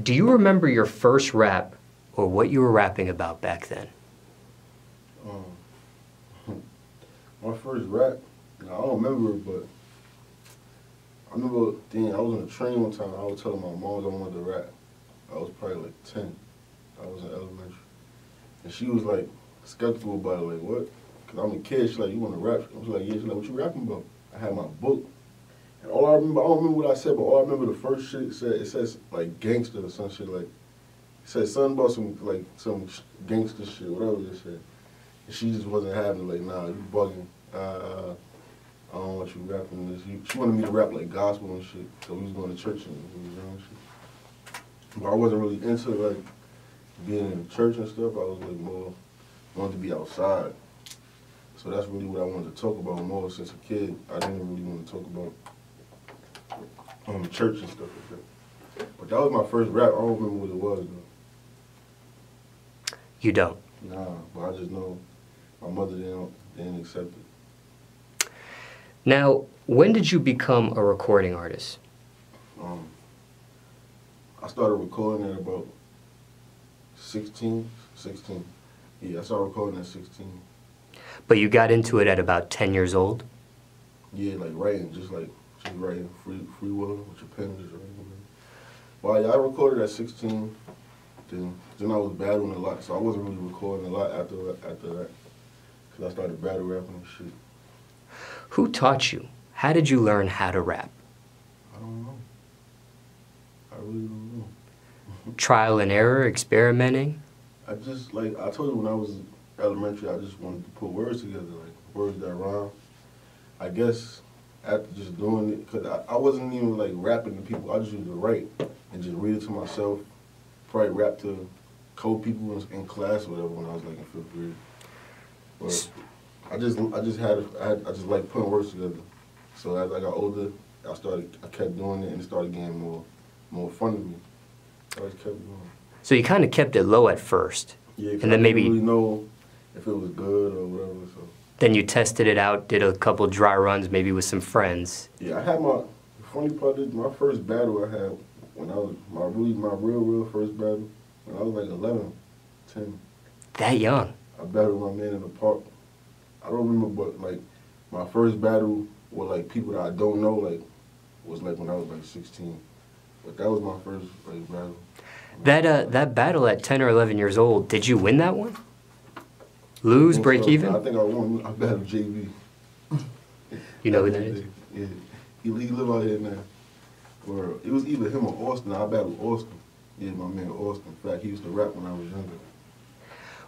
Do you remember your first rap or what you were rapping about back then? My first rap, I don't remember it, but I remember I was on a train one time. I was telling my mom I wanted to rap. I was probably like 10. I was in elementary. And she was like skeptical about it, like, what? Because I'm a kid. She's like, you want to rap? I was like, yeah. She's like, what you rapping about? I had my book. And all I remember, I don't remember what I said, but all I remember the first shit it says like gangster or some shit like. It said something about some gangster shit, whatever it said. And she just wasn't having it, like, nah, you bugging. I don't want you rapping this. She wanted me to rap like gospel and shit. So we was going to church and shit. But I wasn't really into like being in church and stuff. I was like wanted to be outside. So that's really what I wanted to talk about more since a kid. I didn't really want to talk about church and stuff like that. But that was my first rap. I don't remember what it was though. You don't? Nah, but I just know my mother didn't accept it. Now, when did you become a recording artist? I started recording at about 16. Yeah, I started recording at 16. But you got into it at about 10 years old? Yeah, like writing, just writing free will with your pen, just writing. Well, yeah, I recorded at 16. Then I was battling a lot, so I wasn't really recording a lot after that, because I started battle rapping and shit. Who taught you? How did you learn how to rap? I don't know. I really don't know. Trial and error, experimenting? I just, like, I told you when I was elementary, I just wanted to put words together, like words that rhyme. I guess after just doing it, because I wasn't even like rapping to people, I just used to write and just read it to myself. Probably rap to co-people in class or whatever when I was like in 5th grade. But I just like putting words together. So as I got older, I kept doing it and it started getting more fun to me. So I just kept doing it. So you kind of kept it low at first. Yeah, and then maybe I didn't really know if it was good or whatever. So then you tested it out, did a couple dry runs, maybe with some friends. Yeah, I had the funny part is my first battle I had when I was my real first battle when I was like 11, 10. That young? I battled my man in the park. I don't remember, but like my first battle with like people that I don't know, like was like when I was like 16. But that was my first like battle. That battle at 10 or 11 years old, did you win that one? Lose, break even? I think I won. I battled JB. You know who that is? Yeah, he live out here now. Or it was either him or Austin. I battled Austin. Yeah, my man Austin. In fact, he used to rap when I was younger.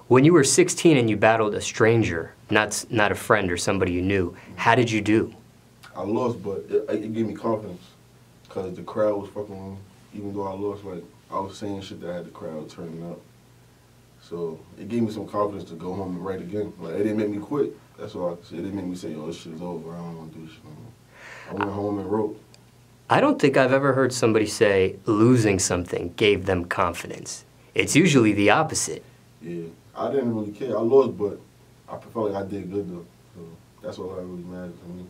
When you were 16 and you battled a stranger, not a friend or somebody you knew, how did you do? I lost, but it gave me confidence because the crowd was fucking with me. Even though I lost, like I was saying shit that had the crowd turning up. So it gave me some confidence to go home and write again. Like it didn't make me quit. That's all I can say. It didn't make me say, "Oh, this shit is over. I don't want to do this shit no more." I went home and wrote. I don't think I've ever heard somebody say losing something gave them confidence. It's usually the opposite. Yeah, I didn't really care. I lost, but I felt like I did good though. So that's all that really matters to me.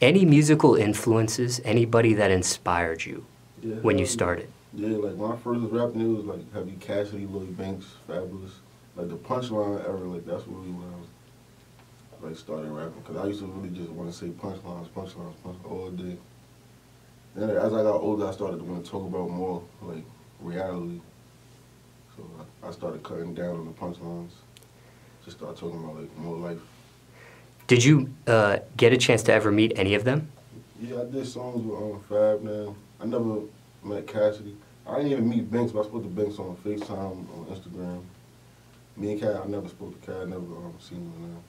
Any musical influences, anybody that inspired you when you started? Yeah, like when I first was rapping, it was like Heavy Cassidy, Lloyd Banks, Fabulous. Like the punchline era, like that's really when I was like started rapping. Cause I used to really just want to say punchlines all day. Then as I got older, I started to want to talk about more like reality. So I started cutting down on the punchlines. Just started talking about like more life. Did you get a chance to ever meet any of them? Yeah, I did songs with Fab now. I never met Cassidy. I didn't even meet Banks, but I spoke to Banks on FaceTime, on Instagram. Me and Cat, I never spoke to Cat, I never seen him now.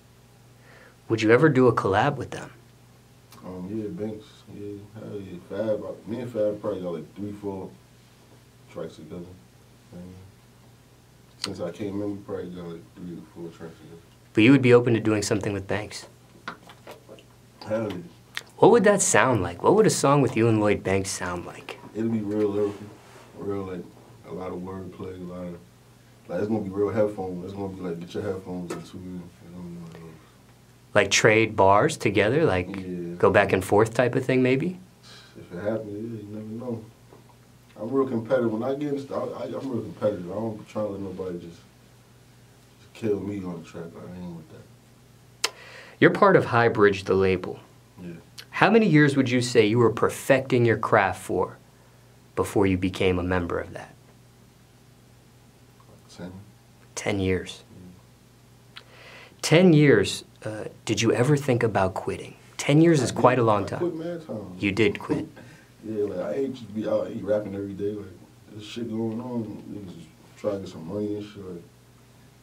Would you ever do a collab with them? Yeah, Banks, yeah, hell yeah. Fab, me and Fab probably got like 3-4 tracks together. Since I came in, we probably got like 3 to 4 tracks together. But you would be open to doing something with Banks? Hell yeah. What would that sound like? What would a song with you and Lloyd Banks sound like? It'll be real lyrical, real like a lot of wordplay, a lot of like it's gonna be real headphones. It's gonna be like get your headphones and tune in. Like trade bars together, like go back and forth type of thing, maybe? If it happens, yeah, you never know. I'm real competitive. When I get in, I'm real competitive. I don't be trying to let nobody just kill me on the track. I ain't with that. You're part of HighBridge The Label. Yeah. How many years would you say you were perfecting your craft for before you became a member of that? 10. 10 years. 10 years. Did you ever think about quitting? 10 years is quite a long time. I quit mad times. You did quit. Yeah, like I ain't just be out here rapping every day. Like there's shit going on. Niggas just try to get some money and shit. Like,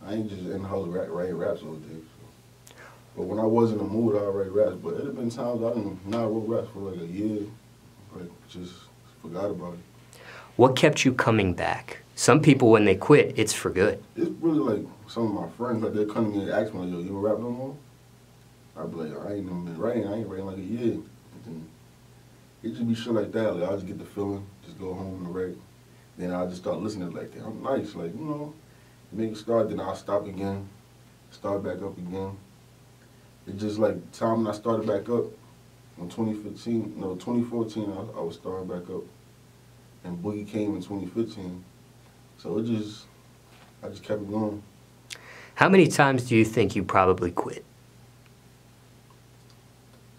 I ain't just in the house writing raps all day. So. But when I was in the mood, I would write raps. But it have been times I didn't not wrote raps for like a year. Like just forgot about it. What kept you coming back? Some people, when they quit, it's for good. It's really like some of my friends, like they'll come to me and ask me, like, yo, you don't rap no more? I'd be like, I ain't even been writing. I ain't writing like a year. But then it just be shit like that. Like I just get the feeling, just go home and write. Then I just start listening like that. I'm nice, like you know, make it start. Then I'll stop again, start back up again. It's just like the time when I started back up in 2014, I was starting back up, and Boogie came in 2015. So I just kept it going. How many times do you think you probably quit?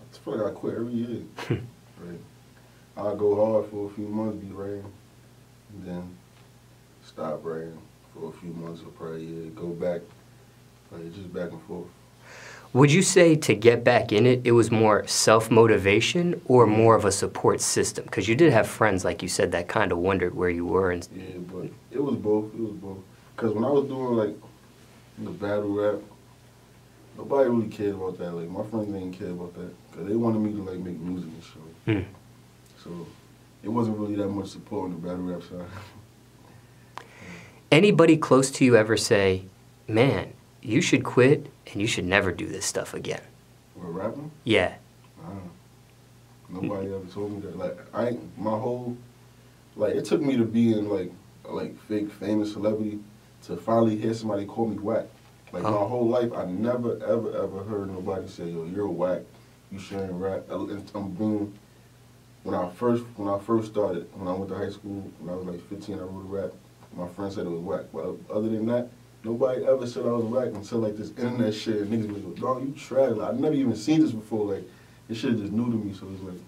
I feel like I quit every year. Right. I'll go hard for a few months, be writing, and then stop writing for a few months or probably a year, go back, like just back and forth. Would you say to get back in it, it was more self-motivation or more of a support system? Because you did have friends, like you said, that kind of wondered where you were. And yeah, but it was both. It was both. Because when I was doing, like, the battle rap, nobody really cared about that. Like, my friends didn't care about that. Because they wanted me to, like, make music and shit. So it wasn't really that much support on the battle rap side. Anybody close to you ever say, man, you should quit and you should never do this stuff again? What, rapping? Yeah. Nobody ever told me that. Like, my whole, like, it took me to being, like fake famous celebrity to finally hear somebody call me whack. Like, my whole life, I never, ever heard nobody say, yo, you're whack, you shouldn't rap. When I first started, when I went to high school, when I was like 15, I wrote a rap. My friend said it was whack. But other than that, nobody ever said I was whack until like this internet shit. And niggas was like, dog, you trash. Like, I've never even seen this before. Like, this shit is just new to me, so it's like,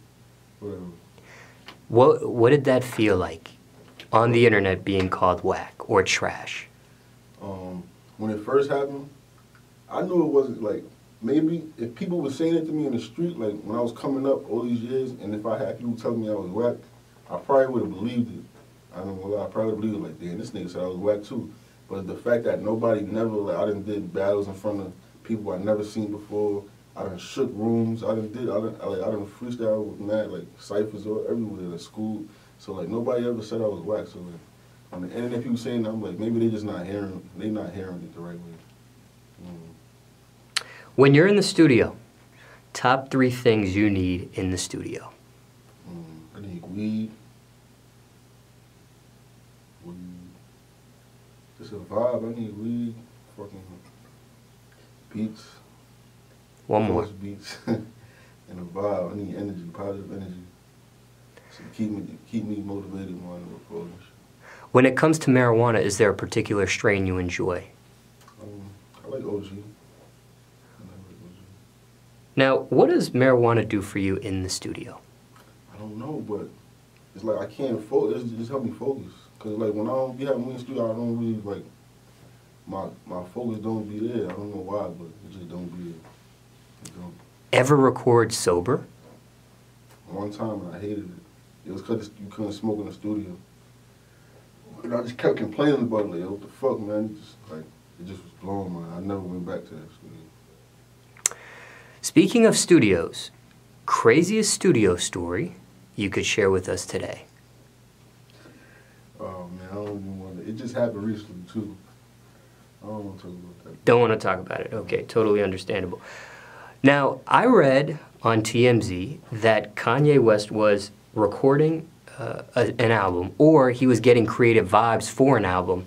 whatever. What did that feel like on the internet being called whack or trash? When it first happened, I knew it wasn't like, maybe if people were saying it to me in the street, like when I was coming up all these years, and if I had people telling me I was whack, I probably would have believed it. I don't know why, I probably would have believed it, like, damn, this nigga said I was whack too. But the fact that nobody never, like, I done did battles in front of people I never seen before, I done shook rooms, I done freestyle with mad, like, ciphers or everywhere at school. So, like, nobody ever said I was whack. So, like, on the internet, people saying that, I'm like, maybe they just not hearing it the right way. When you're in the studio, top 3 things you need in the studio. I need weed. Just a vibe. I need weed. Fucking beats. One more. Beats. And a vibe. I need energy, positive energy. So keep me motivated while I'm recording. When it comes to marijuana, is there a particular strain you enjoy? I like OG. Now, what does marijuana do for you in the studio? I don't know, but it's like I can't focus. It just helps me focus. Because, like, when I don't be having weed in the studio, I don't really, like, my focus don't be there. I don't know why, but it just don't be there. It don't. Ever record sober? One time, and I hated it. It was because you couldn't smoke in the studio. And I just kept complaining about it. Like, what the fuck, man? It just was blowing my mind. I never went back to that studio. Speaking of studios, craziest studio story you could share with us today? Oh, man, I don't even want to. It just happened recently, too. I don't want to talk about that. Don't want to talk about it. Okay, totally understandable. Now, I read on TMZ that Kanye West was recording an album, or he was getting creative vibes for an album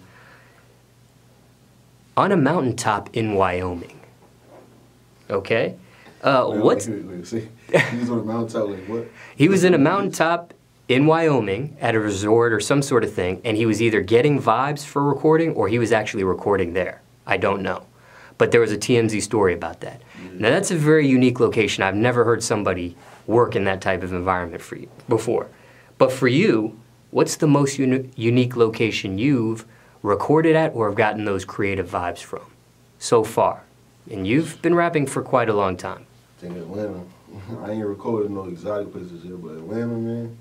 on a mountaintop in Wyoming. Okay? Wait, see, he was on a mountaintop, like what? He was in a mountaintop in Wyoming at a resort or some sort of thing, and he was either getting vibes for recording or he was actually recording there. I don't know. But there was a TMZ story about that. Now that's a very unique location. I've never heard somebody work in that type of environment for you before. But for you, what's the most unique location you've recorded at or have gotten those creative vibes from so far? And you've been rapping for quite a long time. I think Atlanta. I ain't recorded no exotic places here, but Atlanta, man,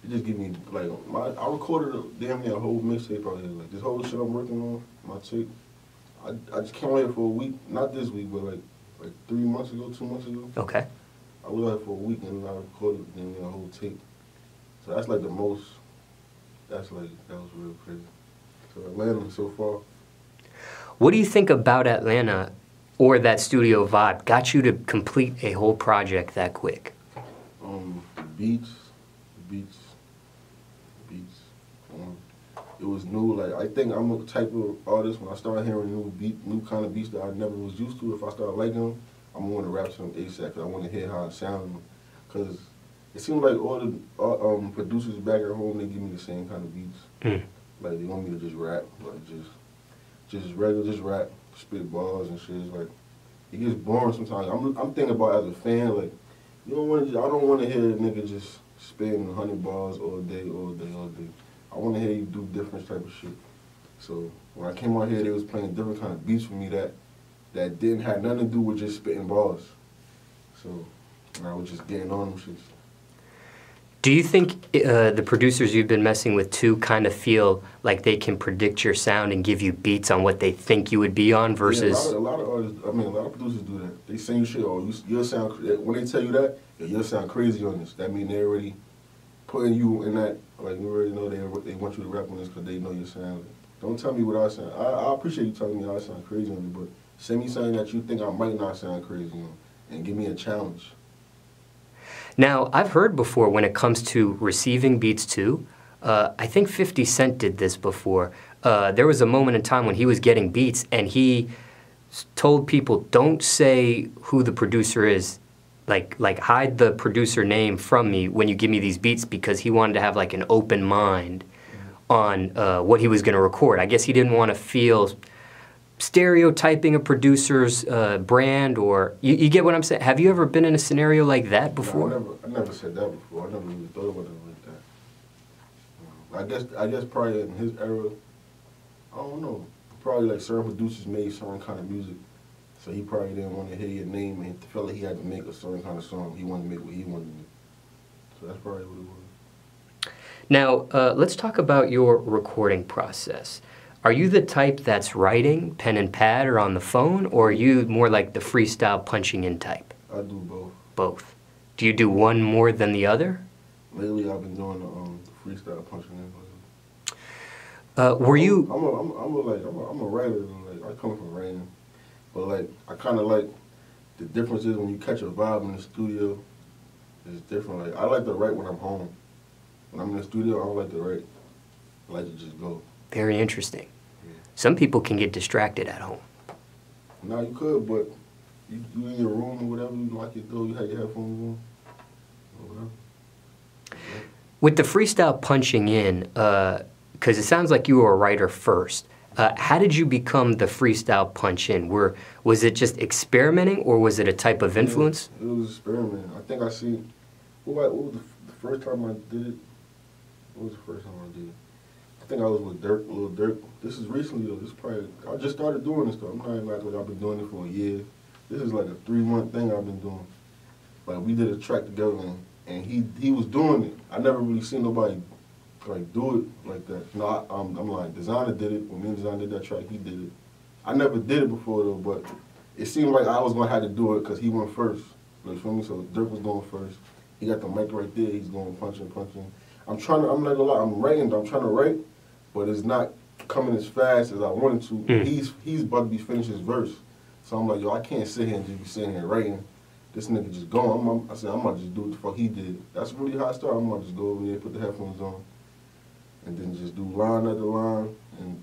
it just give me, like, I recorded damn near a whole mixtape out here. Like, this whole shit I'm working on, my tape, I just came out here for a week, not this week, but like 3 months ago, 2 months ago. Okay. I was out here for a week and I recorded damn near a whole tape. So that's like the most, that was real crazy. So Atlanta so far. What do you think about Atlanta or that studio vibe got you to complete a whole project that quick? The beats. It was new. Like, I think I'm a type of artist, when I start hearing new kind of beats that I never was used to, if I start liking them, I'm going to want to rap to them ASAP, because I want to hear how it sounds. Because it seems like all the producers back at home, they give me the same kind of beats. Like, they want me to just rap, like just rap, spit bars and shit. It's like, it gets boring sometimes. I'm thinking about as a fan, like, I don't want to hear a nigga just spitting 100 bars all day. I want to hear you do different type of shit. So when I came out here, they was playing different kind of beats for me that didn't have nothing to do with just spitting bars. So I was just getting on them shits. Do you think the producers you've been messing with too kind of feel like they can predict your sound and give you beats on what they think you would be on versus... Yeah, a lot of artists, a lot of producers do that. They send you shit, you'll sound, when they tell you that, you'll sound crazy on this. That means they're already putting you in that, like, you already know they want you to rap on this because they know your sound. Don't tell me what I sound. I appreciate you telling me I sound crazy on it, but send me something that you think I might not sound crazy on and give me a challenge. Now, I've heard before when it comes to receiving beats too, I think 50 Cent did this before. There was a moment in time when he was getting beats and he told people, don't say who the producer is. Like hide the producer name from me when you give me these beats, because he wanted to have like an open mind on what he was going to record. I guess he didn't want to feel stereotyping a producer's brand, or you get what I'm saying? Have you ever been in a scenario like that before? No, I never said that before. I never really thought about it like that. I guess probably in his era, I don't know. Probably like certain producers made certain kind of music, so he probably didn't want to hear your name and felt like he had to make a certain kind of song. He wanted to make what he wanted to make. So that's probably what it was. Now, let's talk about your recording process. Are you the type that's writing, pen and pad, or on the phone, or are you more like the freestyle punching in type? I do both. Both. Do you do one more than the other? Lately, I've been doing the freestyle punching in. Were you? I'm a writer. Like, I come from writing, but like I kind of like the difference is when you catch a vibe in the studio, it's different. Like, I like to write when I'm home. When I'm in the studio, I don't like to write. I like to just go. Very interesting. Some people can get distracted at home. No, you could, but you in your room or whatever, you lock your door, you have your headphones on. Whatever. With the freestyle punching in, because it sounds like you were a writer first, how did you become the freestyle punch in? Was it just experimenting, or was it a type of influence? It was experimenting. I think I see, what was the first time I did it? What was the first time I did it? I think I was with Lil Durk. This is recently though. This probably, I just started doing this stuff. I'm not even acting like I've been doing it for a year. This is like a 3-month thing I've been doing. Like, we did a track together and he was doing it. I never really seen nobody like do it like that. No, I'm like, Designer did it. When me and Designer did that track, he did it. I never did it before though, but it seemed like I was gonna have to do it because he went first. You feel me? So Durk was going first. He got the mic right there. He's going punching. I'm not gonna lie. I'm trying to write, but it's not coming as fast as I wanted to. He's about to be finished his verse. So I'm like, yo, I can't sit here and just be sitting here writing. This nigga just going. I said, I'm about to just do what the fuck he did. That's really how I started. I'm about to just go over there, put the headphones on, and then just do line after line. And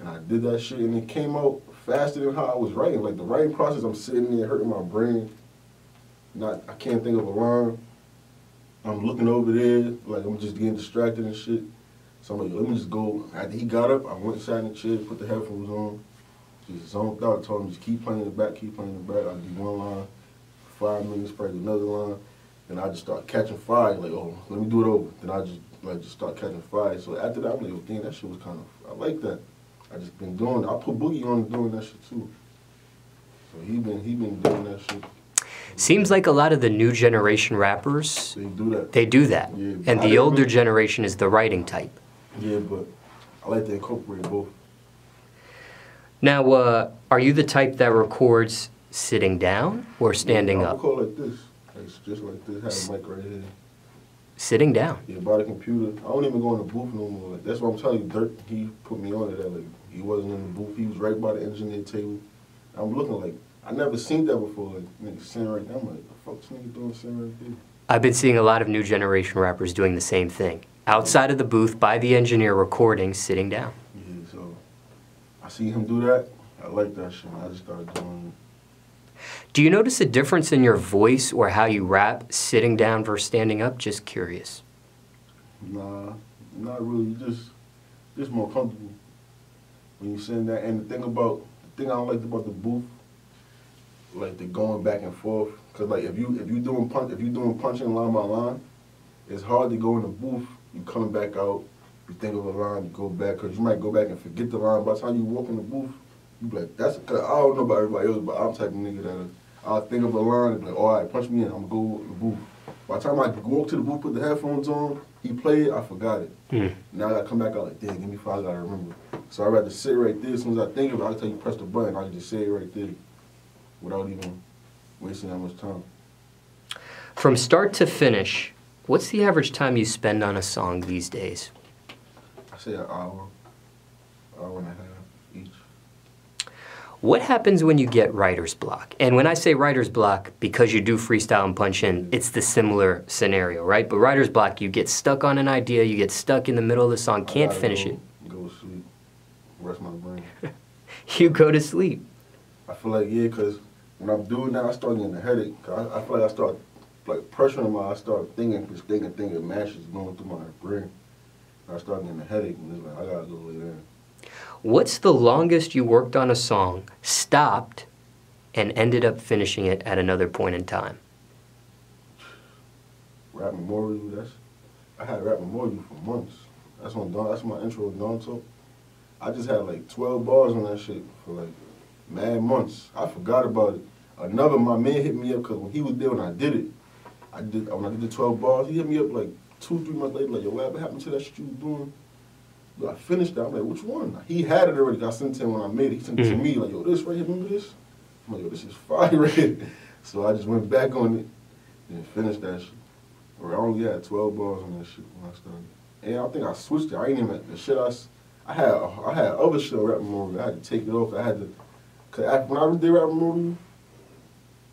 I did that shit, and it came out faster than how I was writing. Like, the writing process, I'm sitting there hurting my brain. I can't think of a line. I'm looking over there, like I'm just getting distracted and shit. So I'm like, let me just go. After he got up, I went inside in the chair, put the headphones on, just zoned out. Told him just keep playing in the back, keep playing in the back. I'll do one line, 5 minutes, probably do another line. Then I just start catching fire, like, oh, let me do it over. Then I just start catching fire. So after that, I'm like, oh, dang, that shit was kind of, I like that. I just been doing, I put Boogie on doing that shit too. So he been doing that shit. Seems like a lot of the new generation rappers, They do that. They do that. Yeah, and the older generation is the writing type. Yeah, but I like to incorporate both. Now, are you the type that records sitting down or standing I up? record like this. Like, just like this. Have a mic right here. Sitting down? Yeah, by the computer. I don't even go in the booth no more. Like, that's what I'm telling you. Dirk, he put me on to that. Like, he wasn't in the booth. He was right by the engineer table. I'm looking like, I never seen that before. Like, nigga sitting right there. I'm like, the fuck this nigga doing sitting right there? I've been seeing a lot of new generation rappers doing the same thing. Outside of the booth, by the engineer recording, sitting down. Yeah, so I see him do that. I like that shit. I just started doing it. Do you notice a difference in your voice or how you rap sitting down versus standing up? Just curious. Nah, not really. Just more comfortable when you sitting there. And the thing I don't like about the booth, like the going back and forth, cause like if you doing punching line by line, it's hard to go in the booth. You come back out, you think of a line, you go back, cause you might go back and forget the line. By the time you walk in the booth, you be like, that's, cause I don't know about everybody else, but I'm the type of nigga that I'll think of a line and be like, all right, punch me in, I'm gonna go in the booth. By the time I walk to the booth, put the headphones on, he played, I forgot it. Now I gotta come back out like, damn, give me 5, I gotta remember. So I'd rather sit right there. As soon as I think of it, I can tell you press the button, I can just say it right there without even wasting that much time. From start to finish, what's the average time you spend on a song these days? I say an hour and a half each. What happens when you get writer's block? And when I say writer's block, because you do freestyle and punch in, it's the similar scenario, right? But writer's block, you get stuck on an idea, you get stuck in the middle of the song, can't finish it. Go to sleep, rest my brain. You go to sleep. I feel like, yeah, because when I'm doing that, I start getting a headache. I feel like I start like pressuring I start thinking, mashes going through my brain. I start getting a headache, and it's like, I gotta go lay down. What's the longest you worked on a song, stopped, and ended up finishing it at another point in time? Rap Memorial, I had Rap Memorial for months. That's my intro to Dawn Talk. I just had like 12 bars on that shit for like mad months. I forgot about it. My man hit me up because when he was there when I did it, when I did the 12 bars, he hit me up like 2-3 months later, like, yo, what happened to that shit you was doing? But I finished that. I'm like, which one? He had it already. I sent it to him when I made it. He sent it to me, like, yo, this right here, remember this? I'm like, yo, this is fire right here. So I just went back on it and finished that shit. Or I only had 12 bars on that shit when I started. And I think I switched it. I ain't even, the shit I had other shit on Rap Memorial. I had to take it off. Cause when I did Rap Memorial,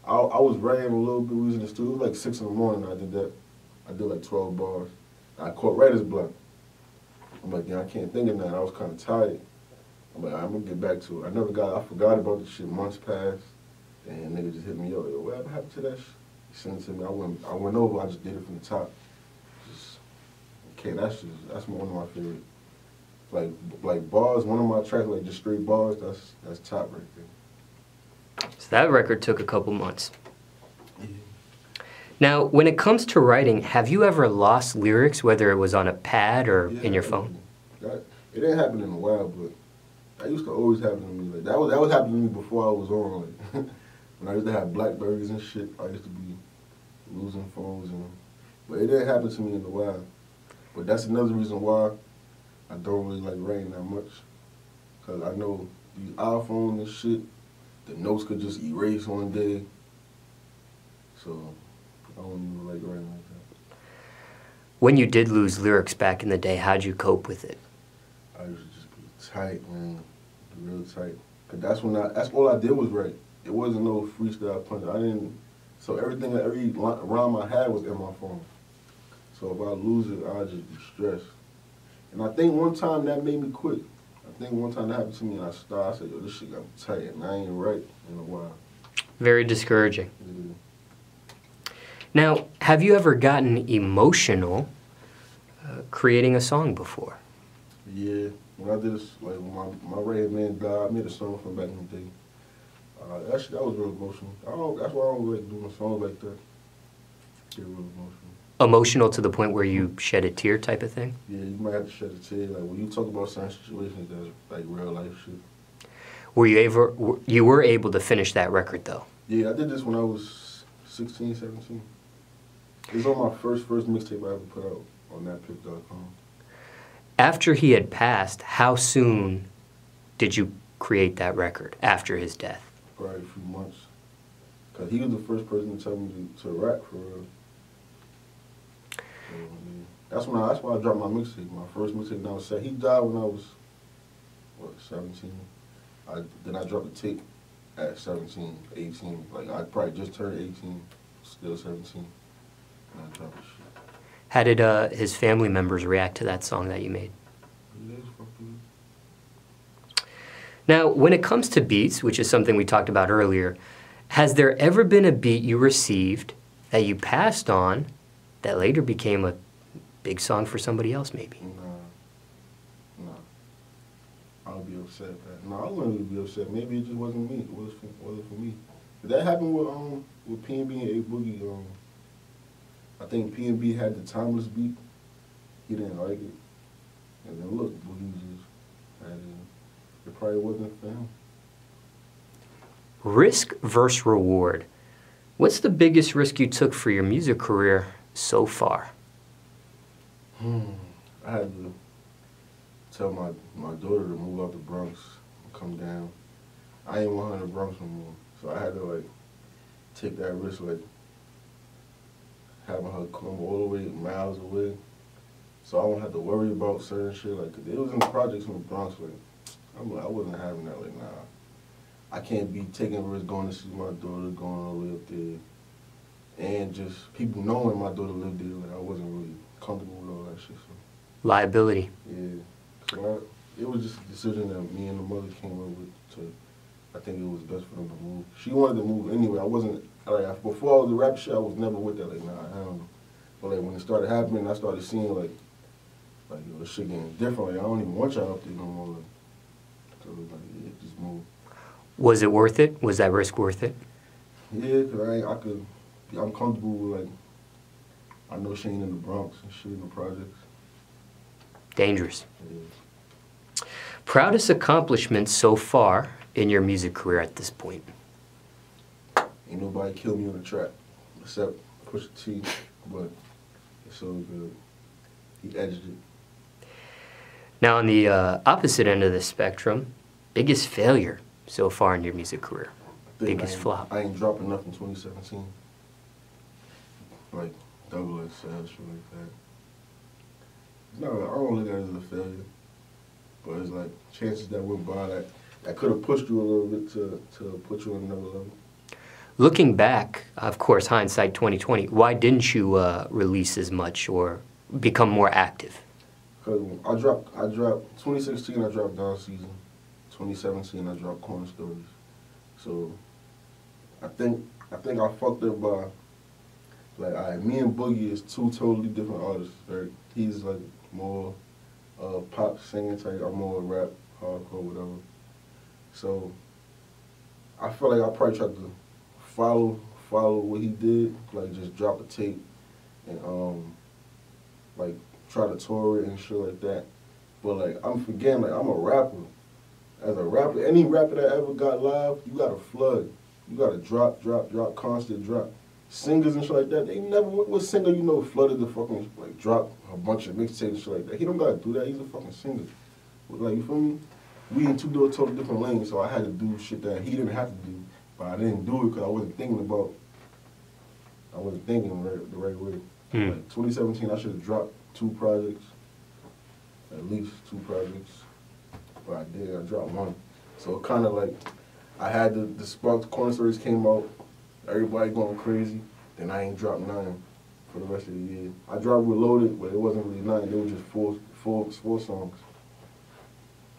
I was writing a little bit, we was in the studio. It was like 6 in the morning I did that. I did like 12 bars. I caught writer's block. I'm like, yeah, I can't think of that. I was kind of tired. I'm like, I'm gonna get back to it. I forgot about the shit. Months passed, and nigga just hit me up. Yo, what happened to that shit? He sent it to me. I went over. I just did it from the top. That's one of my favorite. Like bars. One of my tracks, like just straight bars. That's top right there. So that record took a couple months. Now, when it comes to writing, have you ever lost lyrics, whether it was on a pad or in your phone? It didn't happen in a while, but that used to always happen to me. Like that was happening to me before I was on. Like when I used to have Blackberries and shit, I used to be losing phones, but it didn't happen to me in a while. But that's another reason why I don't really like writing that much, cause I know these iPhones and shit, the notes could just erase one day. So I don't even like writing like that. When you did lose lyrics back in the day, how'd you cope with it? I used to just be tight, man, real tight. Cause that's all I did was write. It wasn't no freestyle punch. So every rhyme I had was in my phone. So if I lose it, I'd just be stressed. And I think one time that made me quit. I think one time that happened to me and I said, yo, this shit got me tight and I ain't right in a while. Very discouraging. Yeah. Now, have you ever gotten emotional creating a song before? Yeah, when I did this, like when my right man died, I made a song from back in the day. That was real emotional. That's why I don't like doing songs like that. Get real emotional. Emotional to the point where you shed a tear type of thing? Yeah, you might have to shed a tear. Like when you talk about certain situations that's like real life shit. You were able to finish that record though? Yeah, I did this when I was 16, 17. It was on my first mixtape I ever put out on thatpic.com. After he had passed, how soon did you create that record after his death? Probably a few months. Cause he was the first person to tell me to rap for real. So, yeah. That's why I dropped my mixtape. My first mixtape when I was 7. He died when I was 17. Then I dropped the tape at 17, 18. Like I probably just turned 18, still 17. And I dropped the shit. How did his family members react to that song that you made? Now, when it comes to beats, which is something we talked about earlier, has there ever been a beat you received that you passed on that later became a big song for somebody else maybe? Nah. I would be upset at that. No, I wouldn't really be upset. Maybe it just wasn't me. It wasn't for me. That happened with P&B and A Boogie. I think P&B had the Timeless beat. He didn't like it. And then look, Boogie just had it. It probably wasn't for him. Risk versus reward. What's the biggest risk you took for your music career so far? I had to tell my daughter to move out the Bronx and come down. I ain't want her in the Bronx no more. So I had to like take that risk, like having her come all the way miles away. So I won't have to worry about certain shit. Like, it was in the projects in the Bronx, like, I wasn't having that, like, nah. I can't be taking risks going to see my daughter, going all the way up there. And just people knowing my daughter lived there, like, I wasn't really comfortable with all that shit, so. Liability. Yeah. So it was just a decision that me and the mother came up with I think it was best for them to move. She wanted to move anyway. I wasn't, like, before I was the rap shit, I was never with that, like, nah, I don't know. But, like, when it started happening, I started seeing, like, yo, this shit getting different. Like, I don't even want y'all up there no more. Like, so, like, yeah, just move. Was it worth it? Was that risk worth it? Yeah, because I'm comfortable with, like, I know she ain't in the Bronx and shit in the projects. Dangerous. Yeah. Proudest accomplishment so far in your music career at this point? Ain't nobody killed me on the track except Pusha T, but it's so good. He edged it. Now, on the opposite end of the spectrum, biggest failure so far in your music career? Biggest flop? I ain't dropping nothing in 2017. Like, double XL, shit like that. No, I don't look at it as a failure. But it's like chances that went by that could have pushed you a little bit to put you on another level. Looking back, of course, hindsight 2020, why didn't you release as much or become more active? Because I dropped 2016 I dropped Down Season. 2017 I dropped Corner Stories. So I think I fucked up by, like, alright, me and Boogie is two totally different artists, right? He's like more pop singing type, I'm more rap, hardcore, whatever. So I feel like I probably tried to follow what he did, like just drop a tape and like try to tour it and shit like that. But like I'm forgetting, like I'm a rapper. As a rapper, any rapper that ever got live, you gotta flood. You gotta drop, constant drop. Singers and shit like that, they never, what singer you know flooded the fucking, like, drop a bunch of mixtapes and shit like that? He don't gotta do that, he's a fucking singer. Like, you feel me? We in two totally different lanes, so I had to do shit that he didn't have to do, but I didn't do it because I wasn't thinking the right way. Like, 2017, I should have dropped 2 projects, at least 2 projects, but I did, I dropped 1. So it kind of like, I had the spark, the Corner Stories came out, everybody going crazy, then I ain't dropped 9 for the rest of the year. I dropped Reloaded, but it wasn't really 9, they were just four songs.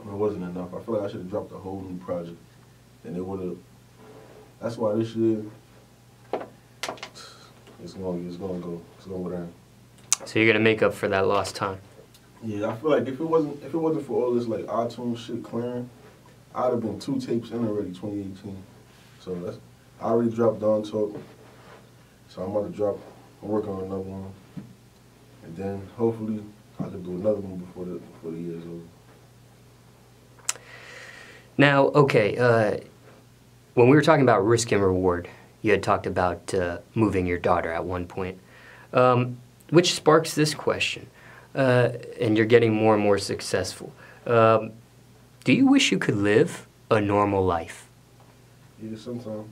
It wasn't enough. I feel like I should have dropped a whole new project. And it would have, that's why this year, it's gonna go down. So you're gonna make up for that lost time. Yeah, I feel like if it wasn't for all this like iTunes shit clearing, I'd have been 2 tapes in already 2018. So I already dropped Dawn Talk. So I'm about to I'm working on another one. And then hopefully I can do another one before the year's over. Now, okay, when we were talking about risk and reward, you had talked about moving your daughter at one point, which sparks this question, and you're getting more and more successful. Do you wish you could live a normal life? Yeah, sometimes.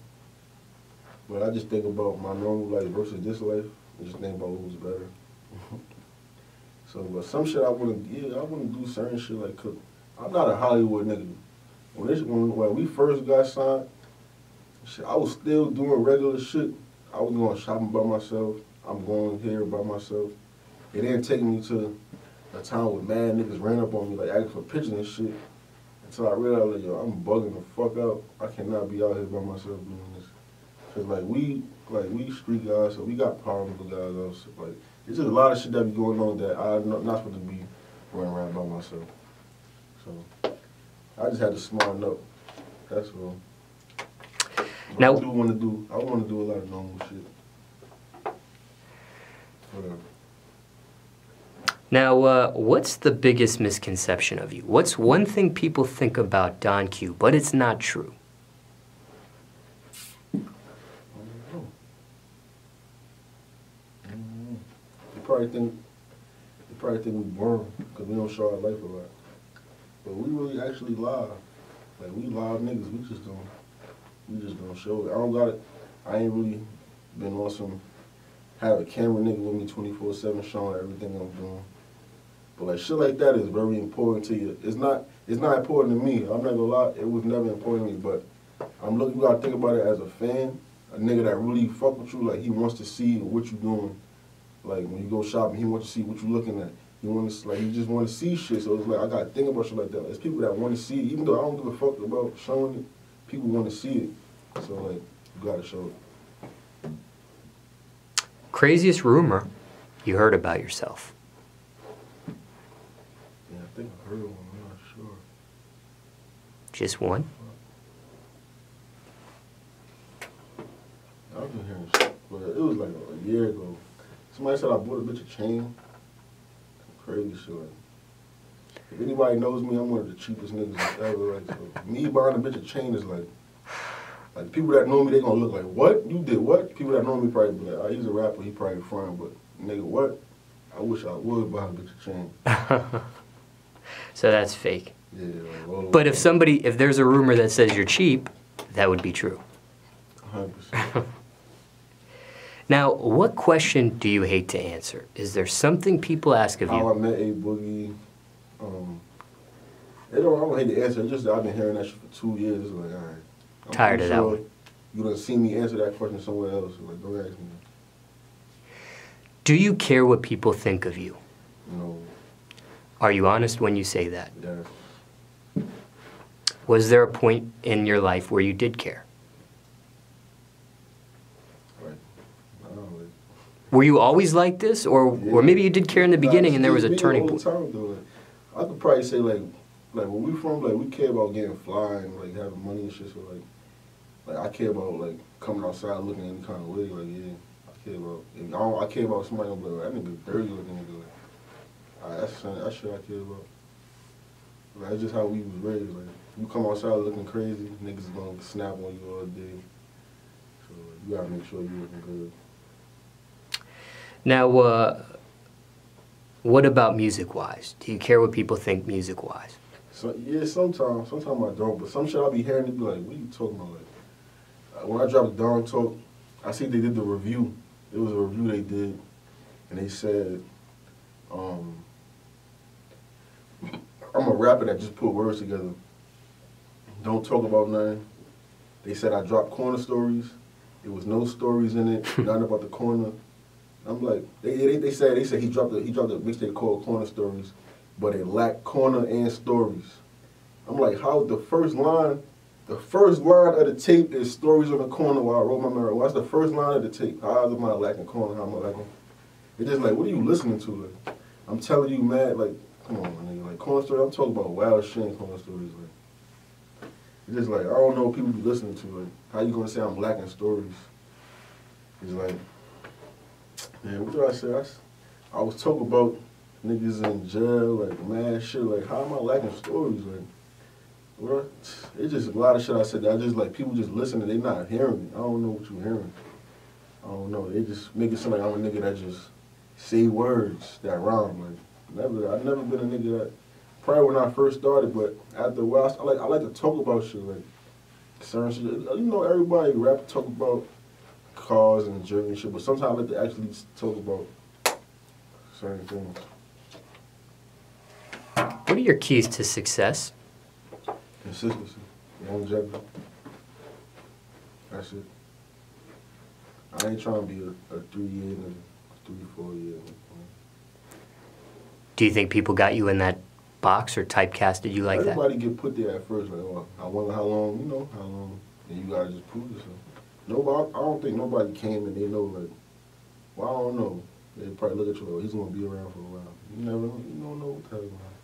But I just think about my normal life versus this life, and just think about who's better. So, but some shit I want to do certain shit like cook. I'm not a Hollywood nigga. When we first got signed, shit, I was still doing regular shit. I was going shopping by myself. I'm going here by myself. It didn't take me to a time where mad niggas ran up on me like asking for pictures and shit. Until I realized like, yo, I'm bugging the fuck out. I cannot be out here by myself doing this. Cause like we street guys, so we got problems with guys also. Like it's just a lot of shit that be going on that I'm not supposed to be running around by myself. So I just had to smarten up. That's all. Now I want to do a lot of normal shit. Whatever. Now, what's the biggest misconception of you? What's one thing people think about Don Q, but it's not true? They probably think we boring because we don't show our life a lot. But we really actually live. Like we live niggas. We just don't show it. I ain't really been on some have a camera nigga with me 24/7 showing everything I'm doing. But like shit like that is very important to you. It's not important to me. I'm not gonna lie. It was never important to me. But you gotta think about it as a fan, a nigga that really fuck with you. Like he wants to see what you doing. Like when you go shopping, he wants to see what you looking at. He just want to see shit. So it's like I gotta think about shit like that. There's people that want to see it, even though I don't give a fuck about showing it. People want to see it. So like you gotta show it. Craziest rumor you heard about yourself? Yeah, I think I heard one. I'm not sure. Just one? I've been hearing shit, but it was like a year ago. Somebody said I bought a bitch a chain. Crazy shit. If anybody knows me, I'm one of the cheapest niggas ever. Like, so me buying a bitch a chain is like people that know me, they gonna look like, what? You did what? People that know me probably be like, oh, he's a rapper, he probably frying, but nigga, what? I wish I would buy a bitch a chain. So that's fake. Yeah. Like, but if there's a rumor that says you're cheap, that would be true. 100%. Now, what question do you hate to answer? Is there something people ask of you? How I met A Boogie. I don't hate to answer. It's just that I've been hearing that shit for 2 years. It's like, all right. I'm tired of that one. You done see me answer that question somewhere else. Like, don't ask me. Do you care what people think of you? No. Are you honest when you say that? Yes. Was there a point in your life where you did care? Were you always like this, or maybe you did care in the beginning and there was a turning point? I could probably say like where we from, like we care about getting fly and like having money and shit. So like I care about like coming outside looking any kind of way. Like yeah, I care about somebody gonna be like, that nigga dirty looking nigga. Like, that's shit I care about. Like, that's just how we was raised. Like you come outside looking crazy, niggas gonna snap on you all day. So like, you gotta make sure you looking good. Now, what about music-wise? Do you care what people think music-wise? So, yeah, sometimes I don't, but some shit I be hearing, they be like, what are you talking about? Like, when I dropped Dawn Talk, I see they did the review. It was a review they did, and they said, I'm a rapper that just put words together. Don't talk about nothing. They said I dropped corner stories. There was no stories in it, nothing about the corner. I'm like, they said he dropped a mixtape called Corner Stories, but it lacked corner and stories. I'm like, how the first line The first line of the tape is stories on the corner while I roll my marijuana. That's the first line of the tape. How am I lacking corner? How am I lacking? It's just like, what are you listening to? Like, I'm telling you, man, like, come on, nigga. Like, corner stories, I'm talking about wild shit in corner stories. Like, it's just like, I don't know what people be listening to. Like, how you gonna say I'm lacking stories? It's like, man, what did I say? I was talking about niggas in jail, like, mad shit. Like, how am I lacking stories? Like, well, it's just a lot of shit I said that I just like people just listening, they not hearing me. I don't know what you're hearing. I don't know. They just make it sound like I'm a nigga that just say words that rhyme. Like I've never been a nigga that probably when I first started, but after a while I like to talk about shit like certain shit. You know, everybody rap talk about cars and journey and shit, but sometimes I like to actually talk about certain things. What are your keys to success? Consistency, longevity. That's it. I ain't trying to be a 3-year nigga, 3-4 year nigga. Do you think people got you in that box or typecasted you like Everybody get put there at first, like, oh, I wonder how long, and you gotta just prove yourself. Nobody, I don't think nobody came and they know, like, well, I don't know. They probably look at you like, oh, he's gonna be around for a while. You never know, you don't know what the hell's gonna happen.